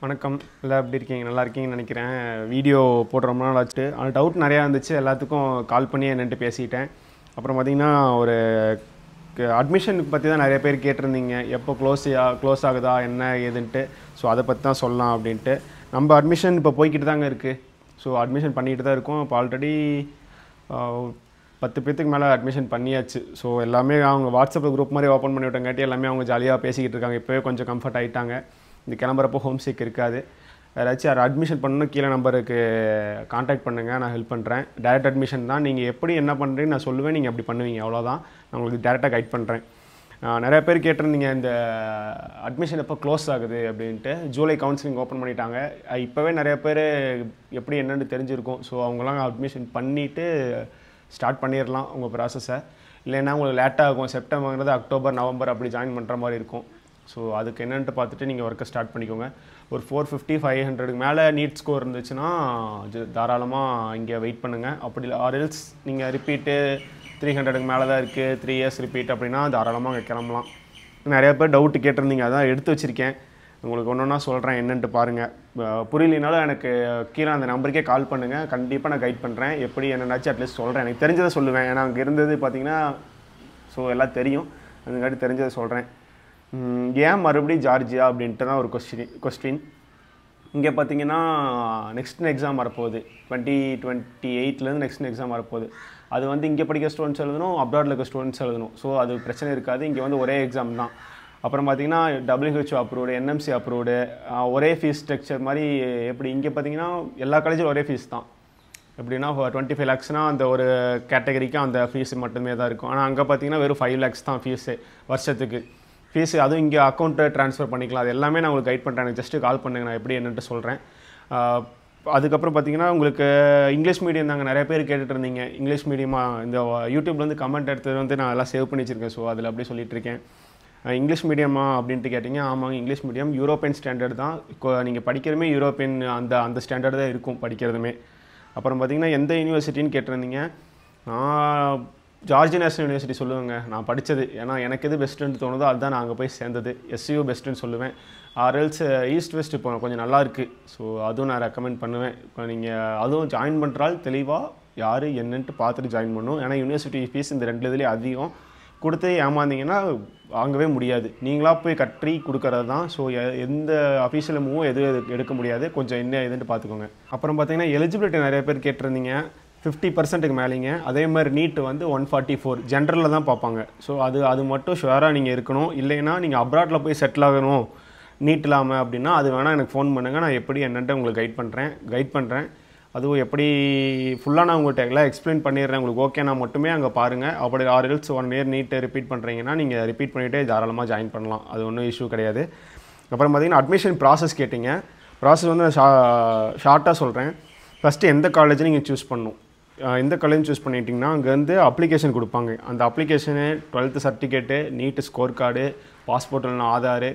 வணக்கம். எல்லாம் எப்படி இருக்கீங்க? நல்லா இருக்கீங்கன்னு நினைக்கிறேன். வீடியோ போட்டு ரொம்ப நாள் ஆச்சு. ஆனால் டவுட் நிறையா இருந்துச்சு. எல்லாத்துக்கும் கால் பண்ணி என்னன்ட்டு பேசிட்டேன். அப்புறம் பார்த்தீங்கன்னா ஒரு அட்மிஷனுக்கு பற்றி தான் நிறைய பேர் கேட்டிருந்தீங்க. எப்போ க்ளோஸ் ஆகுதா என்ன ஏதுன்ட்டு. ஸோ அதை பற்றி தான் சொல்லலாம் அப்படின்ட்டு. நம்ம அட்மிஷன் இப்போ போய்கிட்டு தாங்க இருக்குது. ஸோ அட்மிஷன் பண்ணிக்கிட்டு தான் இருக்கோம். இப்போ ஆல்ரெடி 10 பேர்த்துக்கு மேலே அட்மிஷன் பண்ணியாச்சு. ஸோ எல்லாமே அவங்க வாட்ஸ்அப்பில் குரூப் மாதிரி ஓப்பன் பண்ணி விட்டங்காட்டி எல்லாமே அவங்க ஜாலியாக பேசிக்கிட்டு இருக்காங்க. இப்போவே கொஞ்சம் கம்ஃபர்ட் ஆகிட்டாங்க. இந்த கிளம்புறப்போ ஹோம் சிக் இருக்காது. யாராச்சும் யார் அட்மிஷன் பண்ணணும் கீழே நம்பருக்கு காண்டாக்ட் பண்ணுங்கள், நான் ஹெல்ப் பண்ணுறேன். டேரெக்ட் அட்மிஷன் தான். நீங்கள் எப்படி என்ன பண்ணுறீங்கன்னு நான் சொல்லுவேன், நீங்கள் அப்படி பண்ணுவீங்க, அவ்வளோதான். நான் உங்களுக்கு டேரெக்டாக கைட் பண்ணுறேன். நிறைய பேர் கேட்டிருந்தீங்க இந்த அட்மிஷன் எப்போ க்ளோஸ் ஆகுது அப்படின்ட்டு. ஜூலை கவுன்சிலிங் ஓப்பன் பண்ணிட்டாங்க. இப்போவே நிறைய பேர் எப்படி என்னென்னு தெரிஞ்சிருக்கும். ஸோ அவங்களாம் அட்மிஷன் பண்ணிவிட்டு ஸ்டார்ட் பண்ணிடலாம் உங்கள் ப்ராசஸை. இல்லைன்னா உங்களுக்கு லேட்டாக ஆகும். செப்டம்பர்ங்கிறது அக்டோபர் நவம்பர் அப்படி ஜாயின் பண்ணுற மாதிரி இருக்கும். ஸோ அதுக்கு என்னென்ட்டு பார்த்துட்டு நீங்கள் ஒர்க்கை ஸ்டார்ட் பண்ணிக்கோங்க. ஒரு 450 500க்கு மேலே நீட் ஸ்கோர் இருந்துச்சுன்னா தாராளமாக இங்கே வெயிட் பண்ணுங்கள். அப்படி ஆர்எல்ஸ் நீங்கள் ரிப்பீட்டு 300க்கு மேலே தான் இருக்குது, 3 இயர்ஸ் ரிப்பீட் அப்படின்னா தாராளமாக அங்கே கிளம்பலாம். நிறைய பேர் டவுட்டு கேட்டிருந்தீங்க, அதான் எடுத்து வச்சுருக்கேன். உங்களுக்கு ஒன்று ஒன்றா சொல்கிறேன், என்னென்ட்டு பாருங்கள். புரியலினாலும் எனக்கு கீழே அந்த நம்பருக்கே கால் பண்ணுங்கள். கண்டிப்பாக நான் கைட் பண்ணுறேன். எப்படி என்னென்னாச்சும் அட்லீஸ்ட் சொல்கிறேன். எனக்கு தெரிஞ்சதை சொல்லுவேன். ஏன்னா அங்கே இருந்தது பார்த்தீங்கன்னா ஸோ எல்லாம் தெரியும். அதுக்காட்டி தெரிஞ்சதை சொல்கிறேன். ஏன் மறுபடியும் ஜார்ஜியா அப்படின்ட்டு தான் ஒரு கொஸ்டின். இங்கே பார்த்தீங்கன்னா நெக்ஸ்ட் எக்ஸாம் வரப்போகுது. 2028 நெக்ஸ்ட் எக்ஸாம் வரப்போகுது. அது வந்து இங்கே படிக்கிற ஸ்டூடெண்ட்ஸ் எழுதணும், அப்ராடில் இருக்க ஸ்டூடெண்ட்ஸ் எழுதணும். ஸோ அது பிரச்சனை இருக்காது. இங்கே வந்து ஒரே எக்ஸாம் தான். அப்புறம் பார்த்தீங்கன்னா WHO அப்ரூவ்டு, NMC அப்ரூவ்டு, ஒரே ஃபீஸ் ஸ்ட்ரக்சர் மாதிரி. எப்படி இங்கே பார்த்தீங்கன்னா எல்லா காலேஜிலும் ஒரே ஃபீஸ் தான். எப்படின்னா 25 lakhsனால் அந்த ஒரு கேட்டகரிக்கு அந்த ஃபீஸ் மட்டுமே தான் இருக்கும். ஆனால் அங்கே பார்த்தீங்கன்னா வெறும் 5 lakhs தான் ஃபீஸு வருஷத்துக்கு. ஃபீஸு அதுவும் இங்கே அக்கௌண்ட்டை ட்ரான்ஸ்ஃபர் பண்ணிக்கலாம். அது எல்லாமே நான் உங்களுக்கு கைட் பண்ணுறேன். எனக்கு ஜஸ்ட்டு கால் பண்ணுங்கள், நான் எப்படி என்னென்ட்டு சொல்கிறேன். அதுக்கப்புறம் பார்த்தீங்கன்னா உங்களுக்கு இங்கிலீஷ் மீடியம் தாங்க நிறைய பேர் கேட்டுட்டு இருந்தீங்க. இங்கிலீஷ் மீடியமாக இந்த யூடியூப்லேருந்து கமெண்ட் எடுத்தது வந்து நான் எல்லாம் சேவ் பண்ணி வச்சுருக்கேன். ஸோ அதில் அப்படியே சொல்லிட்டுருக்கேன். இங்கிலீஷ் மீடியமா அப்படின்ட்டு கேட்டிங்க. ஆமாங்க, இங்கிலீஷ் மீடியம் யூரோப்பியன் ஸ்டாண்டர்ட் தான். இப்போ நீங்கள் படிக்கிறதுமே யூரோப்பியன் அந்த ஸ்டாண்டர்ட் தான் இருக்கும் படிக்கிறதுமே. அப்புறம் பார்த்தீங்கன்னா எந்த யூனிவர்சிட்டின்னு கேட்டிருந்தீங்க. நான் ஜார்ஜியா நேஷனல் யூனிவர்சிட்டி சொல்லுவேங்க நான் படித்தது. ஏன்னா எனக்கு எது பெஸ்ட்டுன்னு தோணுதோ அதுதான் நான் அங்கே போய் சேர்ந்தது. SU பெஸ்ட்டுன்னு சொல்லுவேன். ஆர்எல்ஸ் ஈஸ்ட் வெஸ்ட் இப்போ கொஞ்சம் நல்லா இருக்குது. ஸோ அதுவும் நான் ரெக்கமெண்ட் பண்ணுவேன். இப்போ நீங்கள் அதுவும் ஜாயின் பண்ணுறால் தெளிவாக யார் என்னன்ட்டு பார்த்துட்டு ஜாயின் பண்ணணும். ஏன்னா யூனிவர்சிட்டி ஃபீஸ் இந்த 2 இதுலேயும் அதிகம். கொடுத்து ஏமாந்தீங்கன்னா வாங்கவே முடியாது. நீங்களாக போய் கட்டி கொடுக்கறது தான். ஸோ எந்த அஃபீஷியல் மூவும் எதுவும் எடுக்க முடியாது. கொஞ்சம் என்ன எதுன்ட்டு பார்த்துக்கோங்க. அப்புறம் பார்த்தீங்கன்னா எலிஜிபிலிட்டி நிறைய பேர் கேட்டிருந்தீங்க. 50%க்கு மேலேங்க. அதே மாதிரி நீட்டு வந்து 144 ஜென்ரலில் தான் பார்ப்பாங்க. ஸோ அது மட்டும் ஷுவராக நீங்கள் இருக்கணும். இல்லைன்னா நீங்கள் அப்ராடில் போய் செட்டில் ஆகணும் நீட் இல்லாமல் அப்படின்னா அது வேணால் எனக்கு ஃபோன் பண்ணுங்கள். நான் எப்படி என்னன்ட்டு உங்களுக்கு கைட் பண்ணுறேன். அதுவும் எப்படி ஃபுல்லாக நான் உங்கள்கிட்ட எல்லாம் எக்ஸ்பிளைன் பண்ணிடுறேன். உங்களுக்கு ஓகேனா மட்டுமே அங்கே பாருங்கள். அப்படி ஆர்எல்ஸ் 1 year நீட்டை ரிப்பீட் பண்ணுறீங்கன்னா நீங்கள் ரிப்பீட் பண்ணிவிட்டு தாராளமாக ஜாயின் பண்ணலாம். அது ஒன்றும் இஷ்யூ கிடையாது. அப்புறம் பார்த்தீங்கன்னா அட்மிஷன் ப்ராசஸ் கேட்டிங்க. ப்ராசஸ் வந்து நான் ஷார்ட்டாக சொல்கிறேன். ஃபஸ்ட்டு எந்த காலேஜ் நீங்கள் சூஸ் பண்ணணும். எந்த காலேஜ் சூஸ் பண்ணிட்டிங்கன்னா அங்கேருந்து அப்ளிகேஷன் கொடுப்பாங்க. அந்த அப்ளிகேஷனு 12th சர்டிஃபிகேட்டு, நீட்டு ஸ்கோர் கார்டு, பாஸ்போர்ட் இல்லைனா ஆதார்,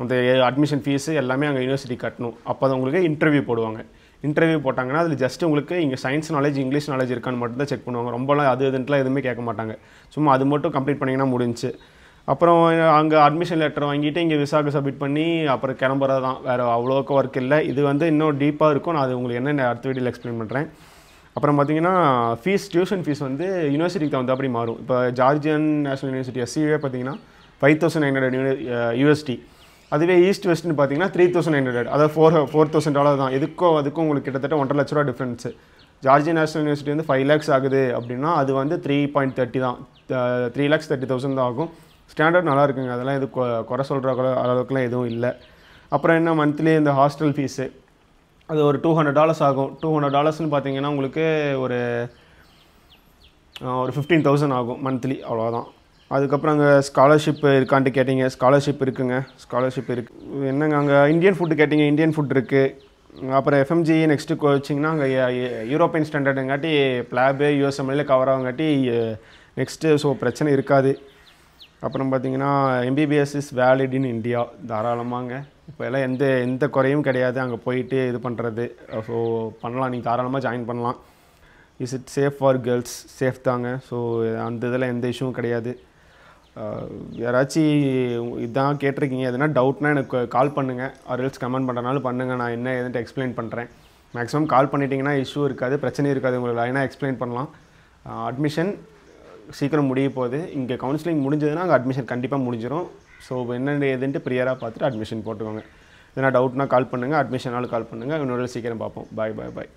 அந்த அட்மிஷன் ஃபீஸு எல்லாமே அங்கே யூனிவர்சிட்டி கட்டணும். அப்போ தான் உங்களுக்கு இன்டர்வியூ போடுவாங்க. இன்டர்வியூ போட்டாங்கன்னா அதில் ஜஸ்ட் உங்களுக்கு இங்கே சயின்ஸ் நாலேஜ் இங்கிலீஷ் நாலேஜ் இருக்கான்னு மட்டும் தான் செக் பண்ணுவாங்க. ரொம்பலாம் இதுன்ட்டுலாம் எதுவுமே கேட்க மாட்டாங்க. சும்மா அது மட்டும் கம்ப்ளீட் பண்ணிங்கன்னா முடிஞ்சு. அப்புறம் அங்கே அட்மிஷன் லெட்டர் வாங்கிட்டு இங்கே விசாக்கு சப்மிட் பண்ணி அப்புறம் கிளம்புறது தான். வேறு அவ்வளோக்கு ஒர்க் இல்லை. இது வந்து இன்னும் டீப்பாக இருக்கும். நான் அது உங்களுக்கு என்னென்ன அடுத்த வீடியோவில் எக்ஸ்பிளைன் பண்ணுறேன். அப்புறம் பார்த்தீங்கன்னா டியூஷன் ஃபீஸ் வந்து யூனிவர்சிட்டிக்கு தகுந்தாப்படி மாறும். இப்போ ஜார்ஜியன் நேஷனல் யூனிவர்சிட்டி SCUவே பார்த்தீங்கன்னா 5900 USD. அதுவே ஈஸ்ட் வெஸ்ட்னு பார்த்தீங்கன்னா 3900, அதாவது $4,000 தான். அதுக்கும் உங்களுக்கு கிட்டத்தட்ட 1.5 லட்ச ரூபா டிஃப்ரென்ஸு. ஜார்ஜியா நேஷனல் யூனிவர்சிட்டி வந்து 5 lakhs ஆகுது அப்படின்னா அது வந்து 3.30 தான். 3,30,000 தான் ஆகும். ஸ்டாண்டர்ட் நல்லா இருக்குங்க. அதெல்லாம் எது குறை சொல்கிற அளவுக்குலாம் எதுவும் இல்லை. அப்புறம் என்ன மந்த்லி இந்த ஹாஸ்டல் ஃபீஸு அது ஒரு $200 ஆகும். $200ன்னு பார்த்தீங்கன்னா உங்களுக்கு ஒரு 15,000 ஆகும் மந்த்லி, அவ்வளோதான். அதுக்கப்புறம் அங்கே ஸ்காலர்ஷிப் இருக்கான்ட்டு கேட்டிங்க. ஸ்காலர்ஷிப் இருக்குங்க. ஸ்காலர்ஷிப் இருக்குது. என்னங்க அங்கே இந்தியன் ஃபுட்டு கேட்டிங்க. இந்தியன் ஃபுட் இருக்குது. அப்புறம் FMG நெக்ஸ்ட்டு கோச்சிங்னா அங்கே யூரோப்பியன் ஸ்டாண்டர்டுங்காட்டி பிளாபு USMLே கவர் ஆகுங்காட்டி நெக்ஸ்ட்டு ஸோ பிரச்சனை இருக்காது. அப்புறம் பார்த்தீங்கன்னா MBBS is valid in India. தாராளமாங்க. இப்போ எல்லாம் எந்த குறையும் கிடையாது. அங்கே போயிட்டு இது பண்ணுறது. ஸோ பண்ணலாம், நீங்கள் தாராளமாக ஜாயின் பண்ணலாம். Is it safe for girls? Safe தாங்க. ஸோ அந்த இதில் எந்த இஷ்யூவும் கிடையாது. யாராச்சும் இதான் கேட்டிருக்கீங்க, எதுனா டவுட்னா எனக்கு கால் பண்ணுங்கள், ஆர்எல்ஸ் கமெண்ட் பண்ணுறனாலும் பண்ணுங்கள், நான் என்ன ஏதுன்ட்டு எக்ஸ்பிளைன் பண்ணுறேன். மேக்ஸிமம் கால் பண்ணிட்டீங்கன்னா இஷ்யூ இருக்காது, பிரச்சனையும் இருக்காது, உங்களுக்கு லைனாக எக்ஸ்பிளைன் பண்ணலாம். அட்மிஷன் சீக்கிரம் முடிய போகுது. இங்கே கவுன்சிலிங் முடிஞ்சதுன்னா அங்கே அட்மிஷன் கண்டிப்பாக முடிஞ்சிடும். ஸோ என்னென்ன ஏதுன்ட்டு ப்ரியராக பார்த்துட்டு அட்மிஷன் போட்டுக்கோங்க. எதனா டவுட்னா கால் பண்ணுங்கள், அட்மிஷனாலும் கால் பண்ணுங்கள். இன்னொரு சீக்கிரம் பார்ப்போம். பாய் பாய் பாய்.